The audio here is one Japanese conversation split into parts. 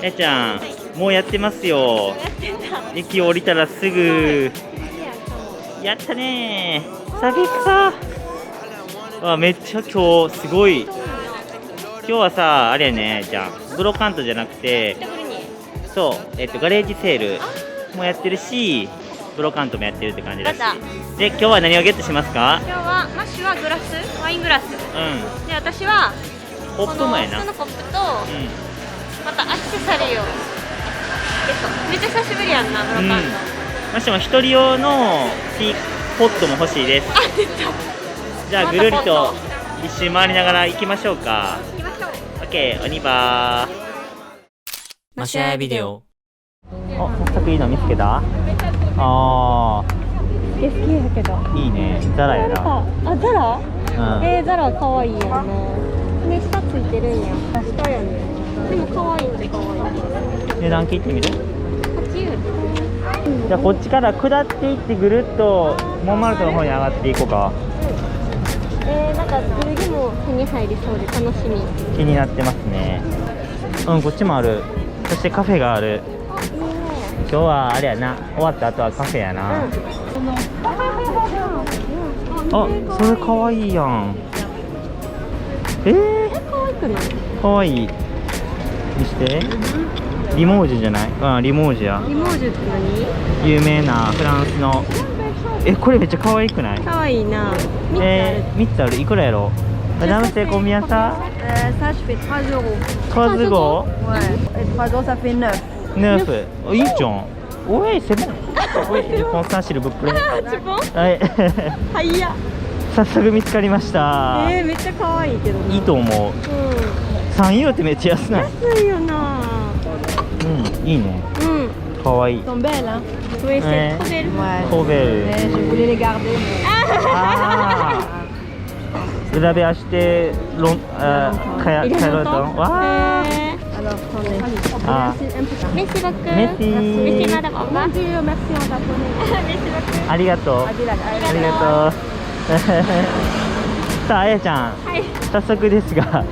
やちゃん、もうやってますよ。駅降りたらすぐ。やったねー。久々。わ、めっちゃ今日すごい。今日はさ、あれやね、じゃん、ブロカントじゃなくて、そう、ガレージセールもやってるし、ブロカントもやってるって感じだし。で、今日は何をゲットしますか？今日はマッシュはグラス、ワイングラス。で、私はコップもやな。このコップと、またアクセサリーを。めっちゃ久しぶりやんな、ブロカント。マッシュも一人用のティーポットも欲しいです。あ、出た。じゃあぐるりと一周回りながら行きましょうか。行きましょう。オッケー、オニバー。マシュアイビデオ。早速いいの見つけた？あ好きやけど。ー、いいね。ザラやな。あ、ザラ？ザラ可愛いやんな。ね、下ついてるんや。下やね。でも可愛いんで可愛い。値段聞いてみる？ 8ユーロ。じゃあこっちから下っていってぐるっとモンマルトの方に上がっていこうか。なんか古着も手に入りそうで楽しみ。気になってますね。こっちもある。そしてカフェがある。今日はあれやな、終わった後はカフェやな。あ、それかわいいやん。可愛くない？かわいい。見して。リモージュじゃない？リモージュや。リモージュって何？有名なフランスの。これめっちゃ可愛くない？可愛いな。3つある。いくらやろ？Madame, c'est combien ça? Ça, je fais 3 euros. 3 euros? Ouais. Et 3 euros, ça fait 9. 9.いいじゃん。Oui, c'est bon. Oui, je prends ça s'il vous plaît. はい。はいや。早速見つかりました。めっちゃ可愛いけどな。いいと思う。3ユーロってめっちゃ安ない？安いよな。いいね。かわいい。Ils sont belles, hein? Oui, c'est trop belle. Ouais. Trop belle. Mais je voulais les garder. Vous l'avez acheté très longtemps? Alors, prenez. Merci beaucoup. Merci. Merci madame. Au revoir. Merci en japonais. Merci beaucoup. ありがとう。ありがとう。さあ、あやちゃん。早速ですが、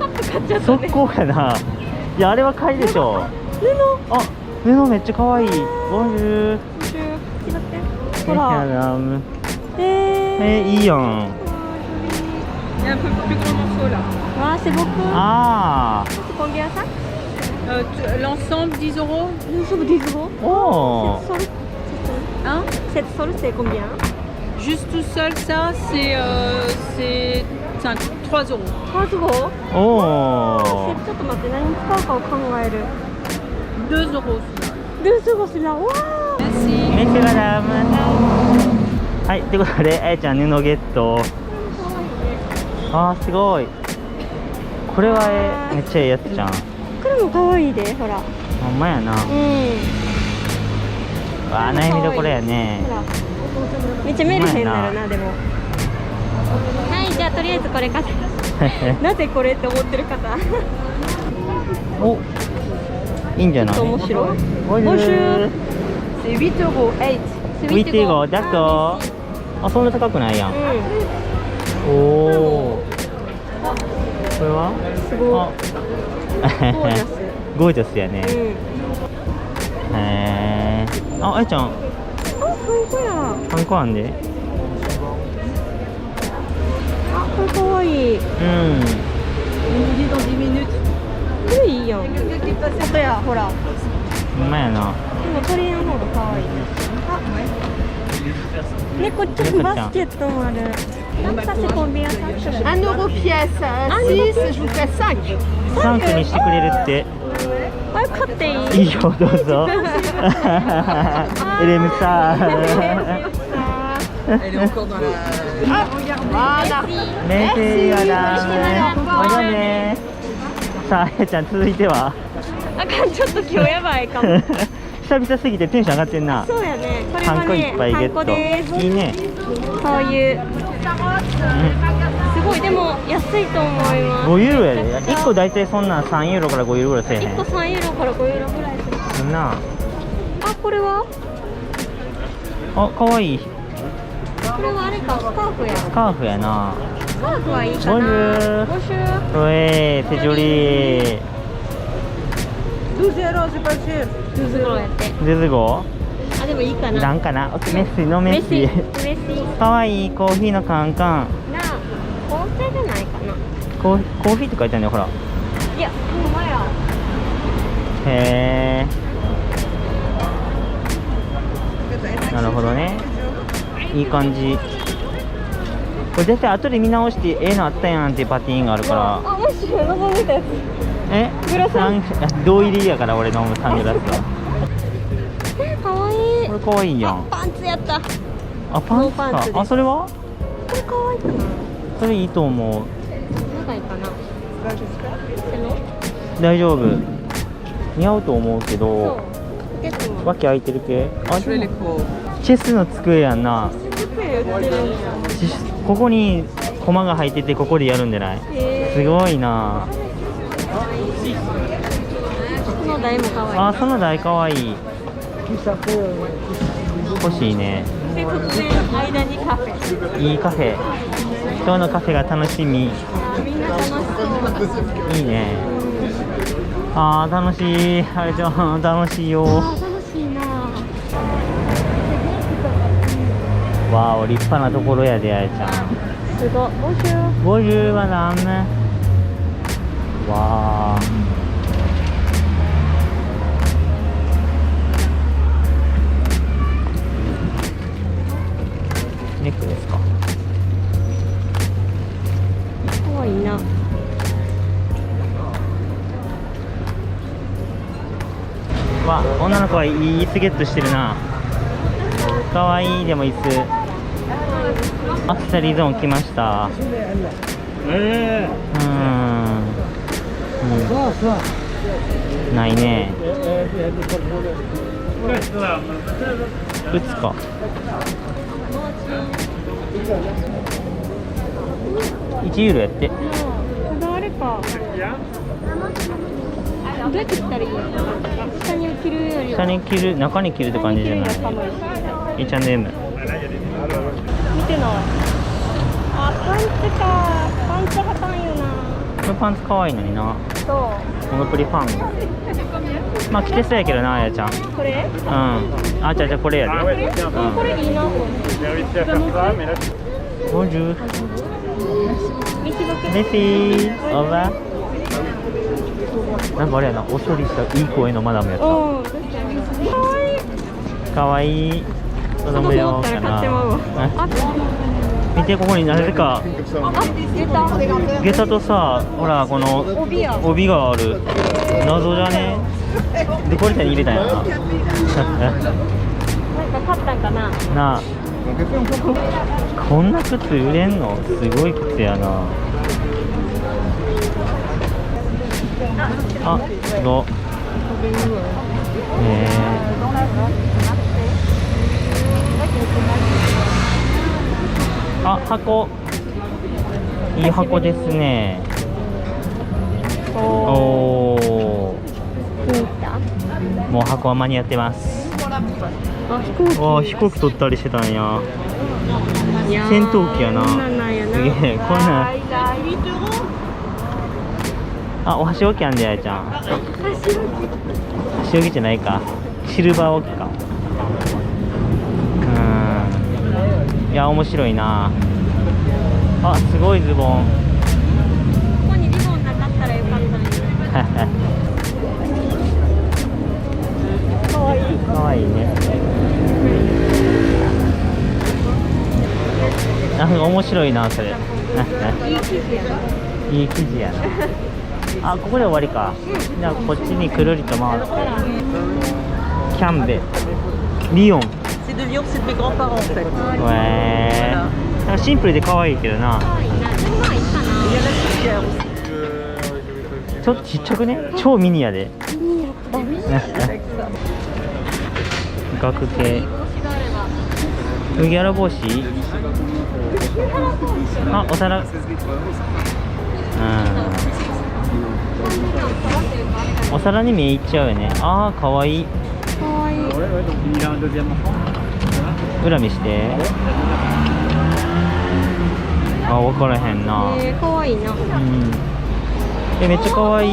速攻やな。いや、あれは買いでしょ。布めっちゃ可愛い。ボンジュー。ほら。いいやん。Il y a un peu plus grand morceau là. Ah, c'est beaucoup. Ah. C'est combien ça? L'ensemble 10 euros. L'ensemble 10 euros. Oh. 7 sols, c'est combien? Juste tout seul, ça, c'est 3 euros. 3 euros? おお。ちょっと待って、何に使うかを考える。 2 euros. 2 euros, c'est là. Waouh! Merci. Merci madame。はい、ってことで、あやちゃん布ゲット。すごい。これはめっちゃいいやつじゃん。これも可愛いで、ほら。ほんまやな。悩みどころやね。めっちゃメルヘンなるな、でも。はい、じゃあとりあえずこれ買って。なぜこれって思ってる方。お、いいんじゃない？面白い。Bonjour。C'est 8 euros. 8. 8 euros、d'accord。そんな高くないやん。おお。これは？すごい。ゴージャスやね。あやちゃん。ハンコや。ハンコあんで。これ可愛い。Il nous dit dans 10 minutes. これいいやん。本当や、ほら。ほんまやな。でも鳥の方が可愛い。猫ちゃんバスケットもある。なんかc'est combien ça? 1 euro pièce. 6, je vous fais 5. 3区にしてくれるって。これ買っていい？いいよ、どうぞ。エレムさ。Elle est encore dans la... Ah, regardez. Merci madame。おいでね。さあ、あやちゃん続いては。あかん、ちょっと今日やばいかも。久々すぎてテンション上がってんな。そうやね。これはハンコいっね、ぱいゲット。ハンコです。いいね。こういう。すごい、でも安いと思います。5ユーロやで。1個大体そんなん3ユーロから5ユーロぐらいせえへん。1個3ユーロから5ユーロぐらいする。そんな。これは？かわいい。これはあれか、スカーフや。スカーフやな。ハーフはいいかな。ボンジュール。ボンジュール。うえー、手ジョリー。 12 €, c'est pas cher. 12やって。ズズゴあ、でもいいかな。なんかな。オッケー、メッシのメッシ。メッシ。かわいいコーヒーのカンカン。なあ、紅茶じゃないかな。コーヒーって書いてあるね、ほら。いや、ほんまや。へー。なるほどね。いい感じ。これ絶対後で見直してええのあったやんっていうパティーンがあるから。あ、もし望んでたやつ。えグラサン銅入りやから俺のサングラスは。かわいい。これかわいいやん。パンツやった。あ、パンツノーパンツですか。あ、それはこれかわいいかな。それいいと思う。長いかな。大丈夫。似合うと思うけそどう。ポケットも。脇開いてる系。あ、 Je vais les cours. チェスの机やんな。机売ってるんだ。ここに駒が入っててここでやるんじゃない？すごいな。この台もかわいい。あ、その台かわいい。欲しいね。で、突然間にカフェ。いいカフェ。今日のカフェが楽しみ。みんな楽しそう。いいね。あー楽しい。あれじゃん、楽しいよ。あー、楽しいな。わーお、立派なところやで、あやちゃん。すごい。ボンジュール。ボンジュールマダム。わー。ネックですか。かわいいな。わ、女の子はいい椅子ゲットしてるな。かわいい。でも椅子アクセサリーゾーン来ました。ないね。打つか。1ユーロやって。ただあれか。どうやって着たらいいの？下に着るよりは。下に着る、中に着るって感じじゃない。H&M。見てない。あ、パンツか。パンツはかんよな。このパンツ可愛いのにな。そモノプリファン。まあ着てそうやけどな、あやちゃん。う。これ？うん。あ、じゃあこれやで。これいいなと思って。ボンジュール。道どけ。メッシー。オーバー。なんかあれやな、お処理したいい声のマダムやった。うん。かわいい。かわいい。子供用かな。あ、見て、ここになぜか出た。下駄とさ、ほらこの帯や。帯がある。謎じゃね。でこれ手に入れたんやな。なんか買ったんかな。なあ、こんな靴売れんの？すごい靴やな。あ、すごい。あ、箱。いい箱ですね。おお。もう箱は間に合ってます。あ、飛行機。ああ、飛行機取ったりしてたんや。いやー戦闘機やな。こんなんなんやな。すげえ、こんなん。あ、お箸置きあんで、あやちゃん。箸置きじゃないか。シルバー置きか。いや、面白いな。あ、すごいズボン。ここにリボンなかったらよかったんや。かわいい。かわいいね。なんか面白いな、それ。いい生地やな。いい生地やな。あ、ここで終わりか。じゃあこっちにくるりと回って。キャンベ、リオン。C'est de Lyon, c'est de mes grands-parents en fait. なんかシンプルで可愛いけどな。かわいいな。でもまあいいかな。Il y a la civière aussi. ちょっとちっちゃくね。超ミニやで。額系。麦わら帽子。あ、お皿。お皿に目いっちゃうよね。ああ、かわいい。かわいい。裏見して。あ、分からへんな。かわいいな。うん。めっちゃかわい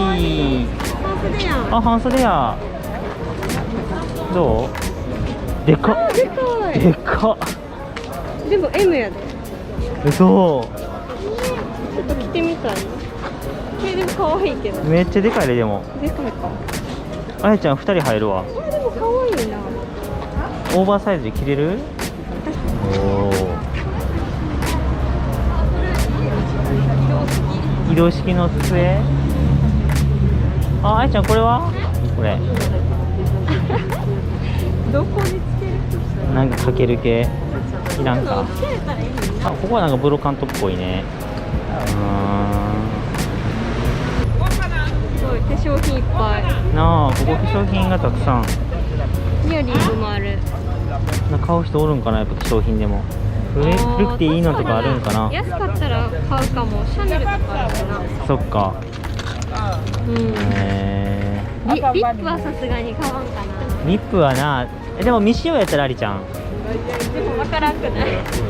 い。半袖やん。あ、半袖や。どう？でかっ。でかい。でかっ。でも M やで。嘘。ちょっと着てみたい。でも可愛いけど。めっちゃでかいで、でも。でかいか。あやちゃん2人入るわ。でも可愛いな。オーバーサイズで着れる？おー。移動式の机。あ、あやちゃんこれは？これ。どこにつける？なんかかける系。いらんか。つけれたらいい。あ、ここはなんかブロカントっぽいね。すごい化粧品いっぱい。なあ、ここ化粧品がたくさん。イヤリングもある。買う人おるんかな、やっぱ化粧品でも。古くていいのとかあるんかな。安かったら買うかも。シャネルとかあるかな。そっか。うん。リップはさすがに買わんかな。リップはな、でも未使用やったらありちゃん。でも分からんくな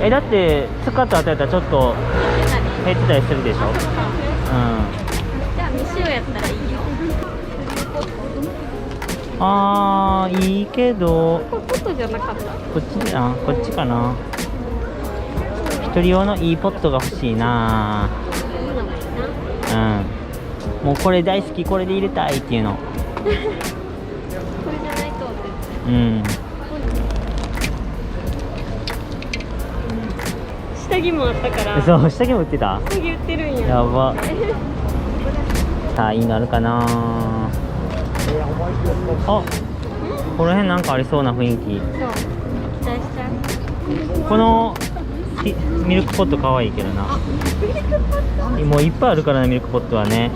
い。だって使った後やったらちょっと減ってたりするでしょ。うん。じゃあ未使用やったらいいよ。あー、いいけど、これポットじゃなかった。こっちあ、こっちかな。一人用のいいポットが欲しいな。いいのがいいな。うん。もうこれ大好き、これで入れたいっていうの。これじゃないとって。うん。下着もあったから。そう、下着も売ってた。下着売ってるんや。やば。さあ、いいのあるかな。あ、この辺なんかありそうな雰囲気。そう。期待しちゃう。このミルクポット可愛いけどな。もういっぱいあるからね、ミルクポットはね。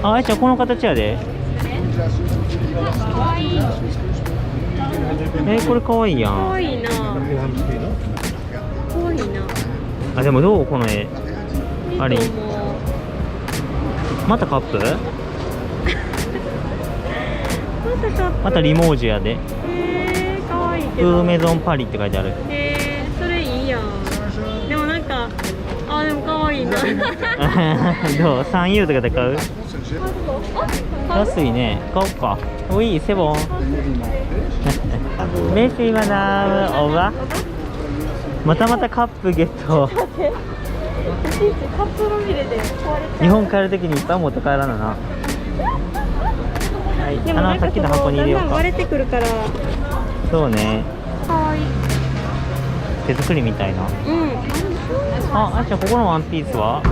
あ、あやちゃんこの形やで。かわいい。これ可愛いやん。かわいいな。かわいいな。あ、でもどうこの絵。あれ、いいと思う。またカップ？ままたリモージュやで。かわいいけウど。ーメゾンパリって書いてある。それいいやん。でもなんか、でもかわいいな。どう 3ユーとかで買う？安いね。買おうか。おい、セボン。メッシマダムオーバー。またまたカップゲット。カップまみれで壊れちゃう。日本帰るときにいっぱい持って帰らなな。はい、でもなんかさっきの箱に入れようか。だんだん割れてくるからそうね。かわいい。手作りみたいな。うん。あ、あっちゃんここのワンピースは？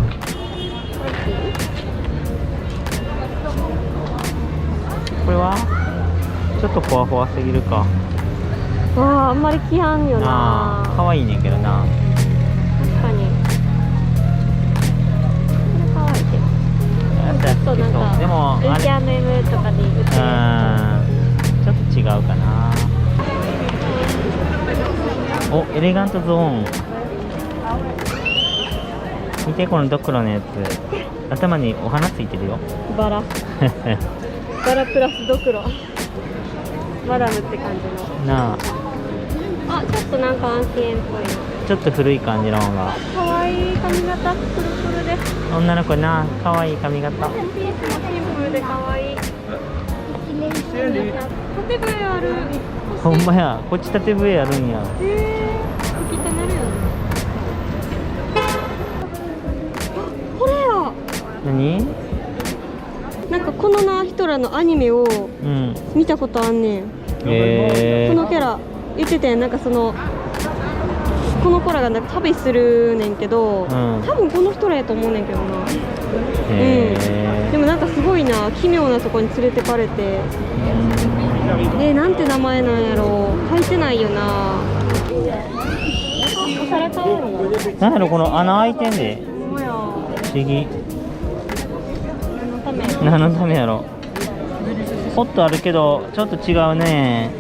これはちょっとふわふわすぎるか。あんまり着やんよな。可愛いねんけどな。確かに。これかわいいけど。ちょっとなんかでもあれ、H&M とかで売ってる。ちょっと違うかな。お、エレガントゾーン。見てこのドクロのやつ。頭にお花ついてるよ。バラ。バラプラスドクロ。マダムって感じの。なあ、ちょっとなんかアンシエンっぽいの。ちょっと古い感じの方が。かわいい髪型、プルプルで。女の子な、可愛い髪型。ピースもシンプルでかわいい。縦笛ある。ほんまや、こっち縦笛あるんや。吹きたなるよね。これや。何？なんかこのな人らのアニメをうん。見たことあんねん。このキャラ言ってて、なんかそのこの子らがなんか旅するねんけど、多分この人らやと思うねんけどな。でもなんかすごいな、奇妙なとこに連れてかれて、なんて名前なんやろう、書いてないよな。お皿買うんや。なんやろこの穴開いてんで。ほんまや。不思議。何のため？何のためやろ。ポットあるけどちょっと違うね。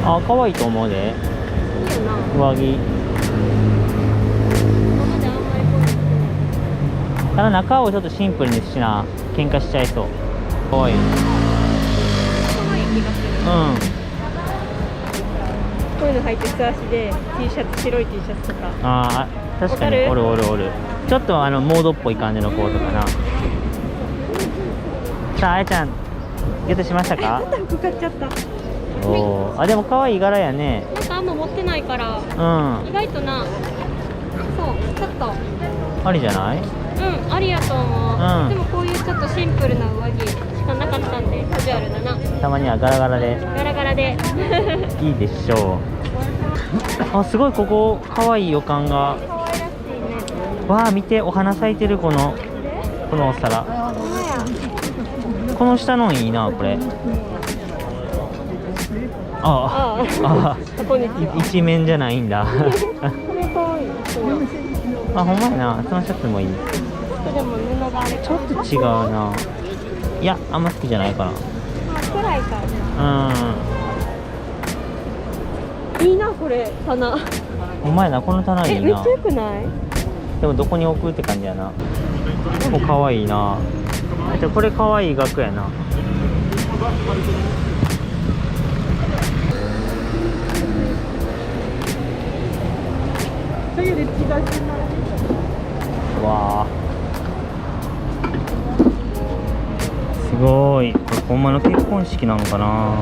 あ、可愛いと思うで。いいよな。上着。ただ中をちょっとシンプルにしな、喧嘩しちゃいそう。可愛い。可愛い気がする。うん。こういうの履いて素足で T シャツ、白い T シャツとか。ああ、確かにわかるおるおるおる。ちょっとモードっぽい感じのコートかな。さあ、あやちゃんゲットしましたか？肩服買っちゃった。おお、あ、でも可愛い柄やね。なんかあんま持ってないから、うん、意外とな、そう、ちょっと、ありじゃない？ありやと思う。うんでもこういうちょっとシンプルな上着しかなかったんで、カジュアルだな。たまにはガラガラでガラガラで。いいでしょう。あ、すごい、ここ可愛い予感が。可愛らしいね。わあ、見て、お花咲いてる、このお皿。ほんまや。この下のいいな、これ。ああ、こんにちは。一面じゃないんだ。これ可愛い。あ、ほんまやな、そのシャツもいい。でも布があれちょっと違うな。いや、あんま好きじゃないかな。暗いからうん。いいな、これ棚。ほんまやな、この棚いいなめっちゃ。良くない？でもどこに置くって感じやな。でも可愛いな。じゃこれ可愛い額やな。わあ、すごい。これほんまの結婚式なのかな。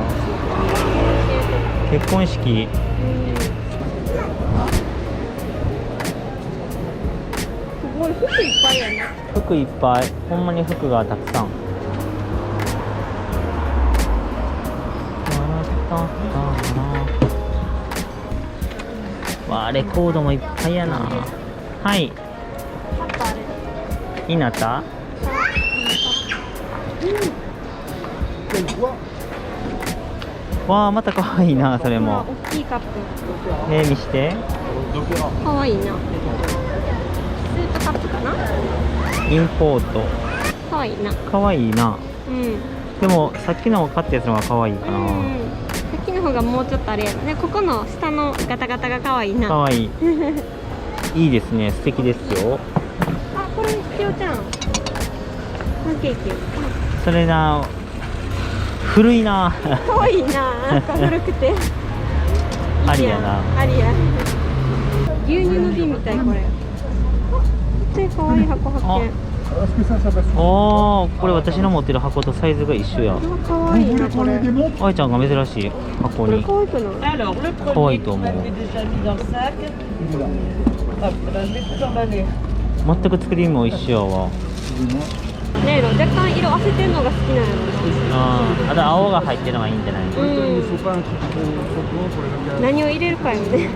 結婚式。すごい服いっぱいやね。服いっぱい。ほんまに服がたくさん。わあ、レコードもいっぱいやな。はい。いいなった？わあ、また可愛いな、それも。大きいカップ。見して。可愛いな。スープカップかな？インポート。可愛いな。可愛いな。うん。でも、さっきの買ったやつの方が可愛いかな。さっきの方がもうちょっとあれやろね。ここの下のガタガタが可愛いな。可愛い。いいですね、素敵ですよ。あ、これ必要じゃん。パンケーキ。それな、古いな。可愛いな。なんか古くて。ありやな。ありや。牛乳の瓶みたいこれ。で可愛い箱発見。おー、これ私の持ってる箱とサイズが一緒や。可愛いなこれ。あいちゃんが珍しい箱これに。可愛くない？可愛いと思う。全く作りも一緒やわ。ねえ、若干色あせてんのが好きなんやろあと青が入ってるのがいいんじゃない？な。何を入れるかよね。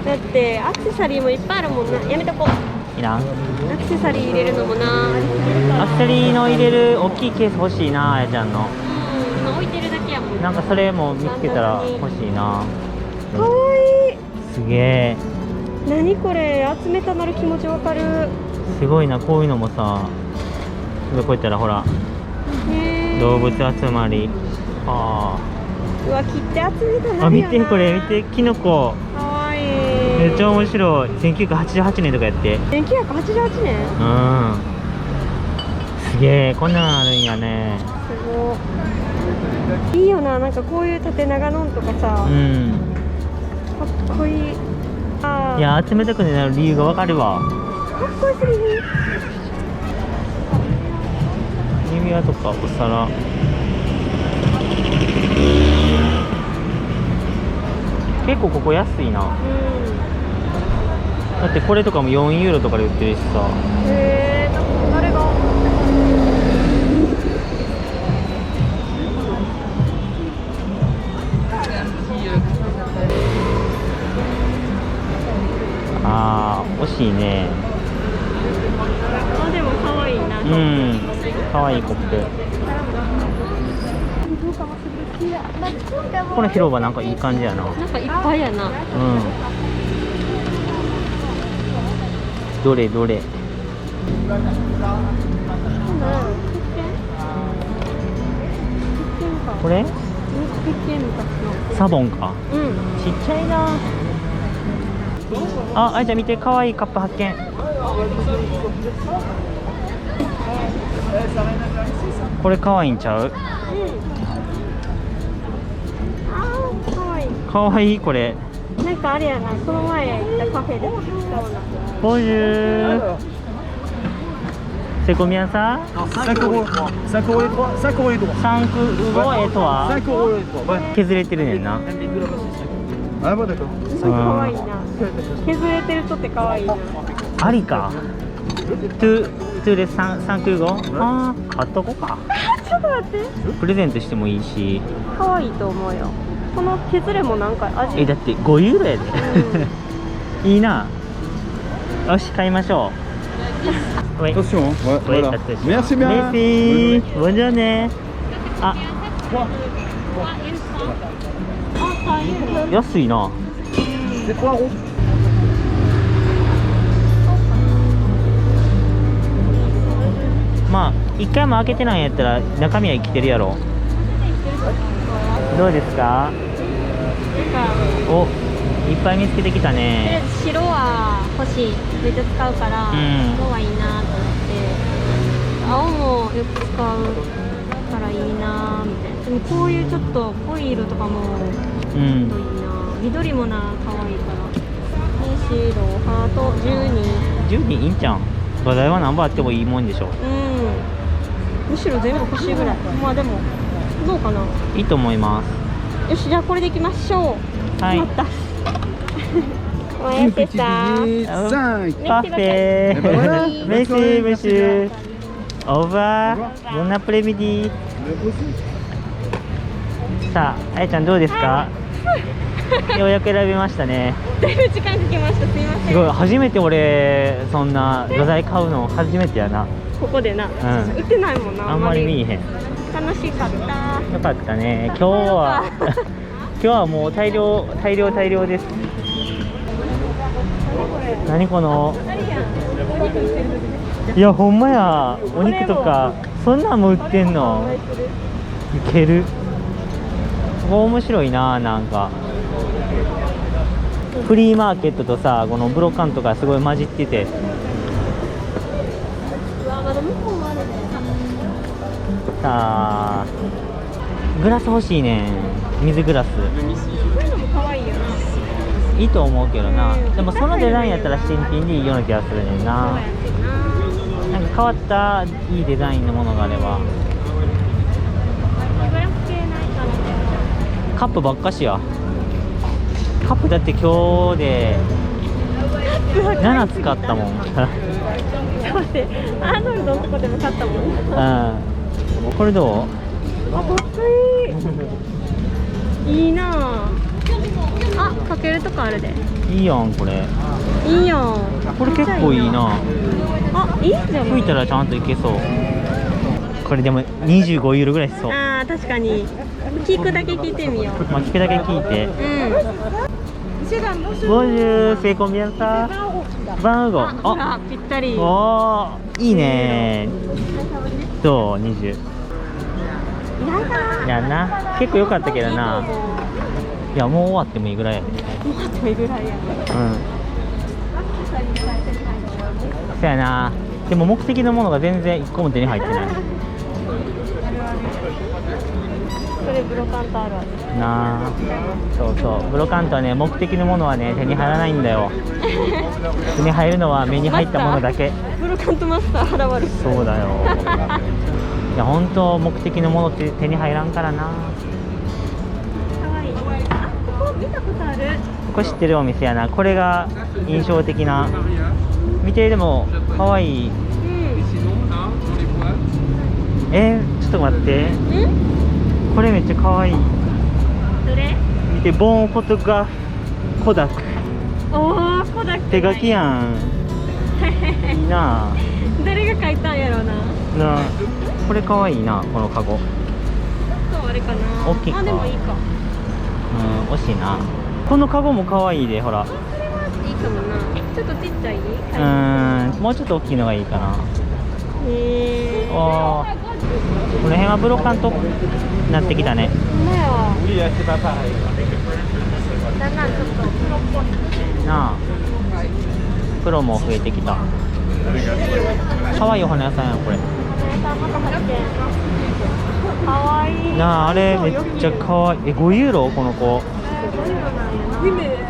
だってアクセサリーもいっぱいあるもんな。やめとこう。いらん。アクセサリー入れるのもな。アクセサリーの入れる大きいケース欲しいな、あやちゃんの。今置いてるだけやもん。なんかそれも見つけたら欲しいな。可愛い。すげえ。何これ、集めたなる気持ちわかる。すごいな、こういうのもさ。こうやったらほら、動物集まり。あうわ、切って集めたなるやな。あ、見てこれ、見て、キノコ。可愛い。めっちゃ面白い。1988年とかやって。1988年？うん。すげえ、こんなんあるんやね。すごい。いいよな、なんかこういう縦長のんとかさ、うん。かっこいい。あいや、集めたくなる理由がわかるわ。かっこいいすぎる。指輪とかお皿。結構ここ安いな。だってこれとかも4ユーロとかで売ってるしさ。へえ、なんか誰が。あー、惜しいね。あ、でも可愛いな。うん、かわいいコップ。この広場なんかいい感じやな。なんかいっぱいやな。うん。どれどれ。これ？サボンか。うん。ちっちゃいな。あ、あいちゃん見て、かわいいカップ発見。これかわいいんちゃう？あー、かわいい。かわいいこれ。なんかあれやな、この前行ったカフェで使うな。ボンジュール。C'est combien ça? 5 euros. 5 euros les trois. 5 euros les trois. サンクウゴエトは 5 euros les trois. Ouais. 削れてるねんな。 Ah bah d'accord. 可愛いな。削れてるとって可愛いな。ありか。トゥレサンクウゴ。ああ、買っとこうか。ちょっと待って。プレゼントしてもいいし。可愛いと思うよ。この削れもなんか味。だって5ユーロやで。いいな。よし、買いましょう。Attention, hein. Ouais, Oui, voilà. attention. Merci bien. Merci. Bonne journée. あ、安いな。 C'est 3 euros. まあ一回も開けてないんやったら中身は生きてるやろ。どうですか？お、いっぱい見つけてきたね。白は欲しい。めっちゃ使うから、白はいいなと思って。青もよく使うからいいなみたいな。でもこういうちょっと濃い色とかもいいな。緑もな可愛いから。白ハート12。12いいんちゃん。話題は何本あってもいいもんでしょ。むしろ全部欲しいぐらい。まあでもどうかな。いいと思います。よし、じゃあこれでいきましょう。はい。決まった。おや Une す petite さ。 idée. 5. パフェ。メシームシュ。オーバー。ボナプレミディ。さあ、あやちゃんどうですか？ようやく選びましたね。だいぶ時間かけました。すいません。すごい、初めて俺そんな画材買うの初めてやな。ここでな、売ってないもんな。あんまり見えへん。楽しかった。よかったね。今日は今日はもう大量です。何この。いやほんまや、お肉とかそんなんも売ってんの。いける。面白いな。なんかフリーマーケットとさ、このブロカンとかすごい混じってて。さあグラス欲しいねん。水グラス。こういうのも可愛いよな。いいと思うけどな。でもそのデザインやったら新品でいいような気がするねんな。なんか変わったいいデザインのものがあれば。カップばっかしや。カップだって今日で7使ったもん。待って、アーノルドのとこでも買ったもん。うん。これどう？あ、かっこいい。いいなぁ。あ、かけるとこあるで。いいやんこれ。いいやん。これ結構いいな。あ、いいじゃん。拭いたらちゃんといけそう。これでも25ユーロぐらいしそう。あー、確かに。聞くだけ聞いてみよう。まあ聞くだけ聞いて。ボンジュー、セイコンビアンサー。バンゴ。あ、ぴったり。おー、いいね。どう？20。いやな、結構良かったけどな。いやもう終わってもいいぐらいやで。終わってもいいぐらいや。そやな。でも目的のものが全然1個も手に入ってない。それブロカントあるある。なあ、そうそう、ブロカントはね、目的のものはね手に入らないんだよ。手に入るのは目に入ったものだけ。ブロカントマスター腹悪い。そうだよ。いや本当目的のものって手に入らんからな。可愛い。あ、ここ見たことある。ここ知ってるお店やな。これが印象的な。見てでも可愛い。ちょっと待って。これめっちゃ可愛い。どれ？見て、ボーンフォトグラフコダック。おー、コダック。手書きやん。いいな。誰が書いたんやろうな。なあ、これ可愛いな、このカゴ。そうあれかな。大きいか。あ、でもいいか。惜しいな。このカゴも可愛いで、ほら。いいかもな。ちょっとちっちゃい？もうちょっと大きいのがいいかな。へー。おー、この辺はブロカントなってきたね。ほんまや。だんだんちょっとプロっぽいなあ、プロも増えてきた。可愛いお花屋さんやんこれ。かわいい。なあ、あれめっちゃ可愛い。5ユーロこの子。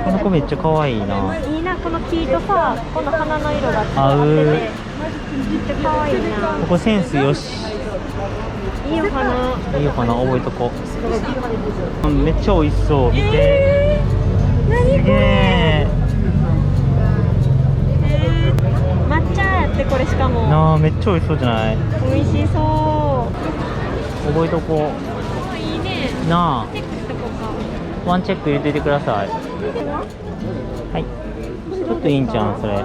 この子めっちゃ可愛いな。いいな、この木とさ、この花の色が合う。めっちゃ可愛いな。ここセンスよし。いいお花。いいお花覚えとこう。めっちゃ美味しそう。見て。何すげえ。抹茶やってこれしかも。なあ、めっちゃ美味しそうじゃない。美味しそ覚えとこう。いいね。う。なチェックしとこうか。あ、ワンチェック入れといてください。はい。ちょっといいんちゃうんそれ。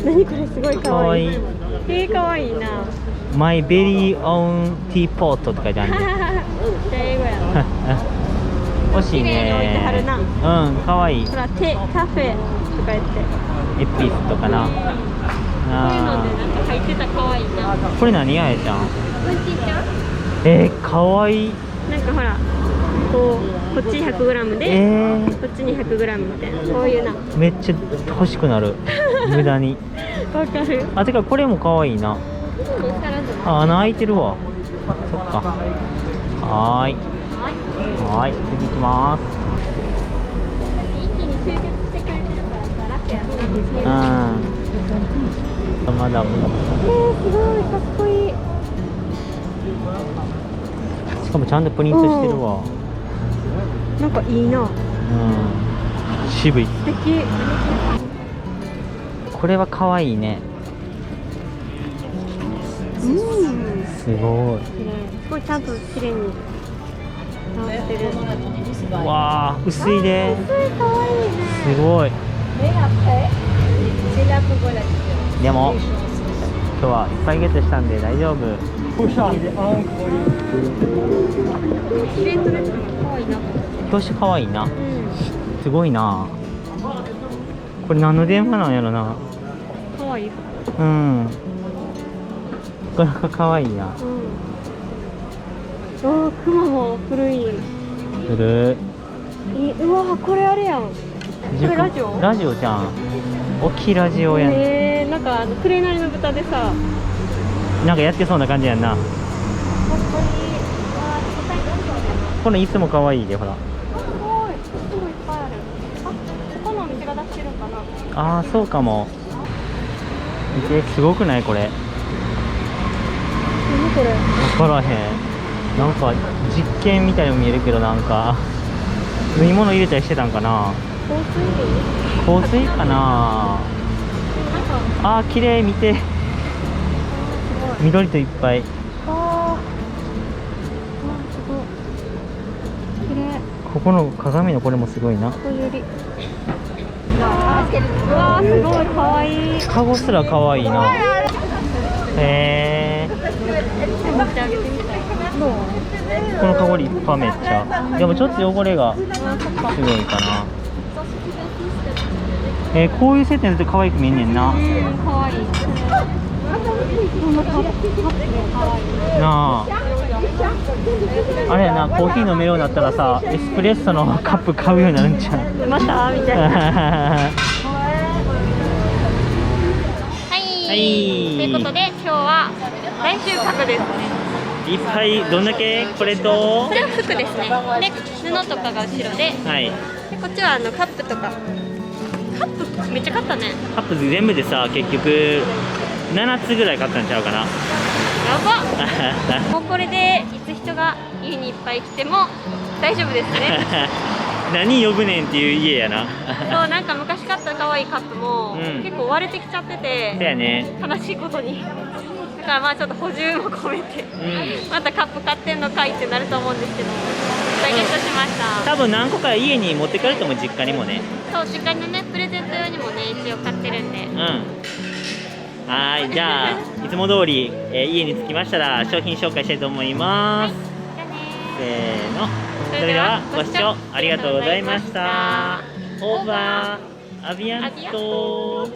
何これすごい可愛い。可可愛いな。My very own teapot って書いてあるね。英語やな。欲しい綺麗に置いてはるね。な。うん、可愛い。ほら、カフェとか言って。エピスとかな。こういうのでなんか入ってたら可愛いな。これ何あやちゃん？うんちちゃん。可愛い。なんかほら、こっち 100g で、こっちに 100g みたいな、こういうな。めっちゃ欲しくなる。無駄に。わかる。あ、てかこれも可愛いな。あ、穴開いてるわ。そっか。はーい。はい、次行きます。一気に集結してくれてるから楽やな。うん。まだまだ。すごいかっこいい。しかもちゃんとプリントしてるわ。なんかいいな。うん。渋い。素敵。これは可愛いね。うん。すごい。すごいちゃんと綺麗に直してる。わあ、薄いで。すごい可愛いね。すごい。でも今日はいっぱいゲットしたんで大丈夫。綺麗に撮れてるの可愛いな。表紙可愛いな。うん。すごいな。これ何の電話なんやろな。可愛い。うん。これ可愛いな。うん。雲も古い。古い。うわ、これあれやん。これラジオ？ラジオじゃん。大きいラジオやん。なんか紅の豚でさ。なんかやってそうな感じやんな。かっこいい。この椅子も可愛いで、ほら。すごい。すごいいっぱいある。あ、ここのお店が出してるんかな。ああ、そうかも。見て、すごくないこれ。何これ。分からへん。なんか実験みたいにも見えるけど、なんか飲み物入れたりしてたんかな。香水かな。あー、綺麗。見て、緑といっぱい。あー、すごい。綺麗。ここの鏡のこれもすごいな。小ゆり。うわー、すごい可愛い。カゴすら可愛いな。へえ。持ってあげてみたい。どう？このカゴ立派めっちゃ。でもちょっと汚れがすごいかな。こういうセットにすると可愛く見えんねんな。可愛い。このカップ可愛い。なあ。あれやな、コーヒー飲めるようになったらさ、エスプレッソのカップ買うようになるんちゃう？またみたいな。はい。ということで今日は来週角ですね。いっぱい。どんだけ？これとこれは服ですね。で布とかが後ろで、はい。でこっちはカップとか。カップめっちゃ買ったね。カップ全部でさ、結局7つぐらい買ったんちゃうかな。やば。もうこれでいつ人が家にいっぱい来ても大丈夫ですね。何呼ぶねんっていう家やな。そう、なんか昔買った可愛いカップも、うん結構割れてきちゃってそうて、やね。悲しいことに。だからまあちょっと補充も込めて、うん。またカップ買ってんのかいってなると思うんですけど、いっぱいゲットしました。多分何個か家に持って帰ると思う、実家にもね。そう、実家のね、プレゼント用にもね、一応買ってるんで。うん。はーい、じゃあいつも通り、家に着きましたら商品紹介したいと思います。じゃあねせーの。ー。それではご視聴ありがとうございました。オーバーアビアント。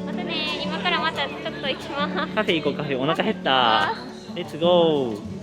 またね、今からまたちょっと行きます。カフェ行こう。カフェお腹減った。レッツゴー。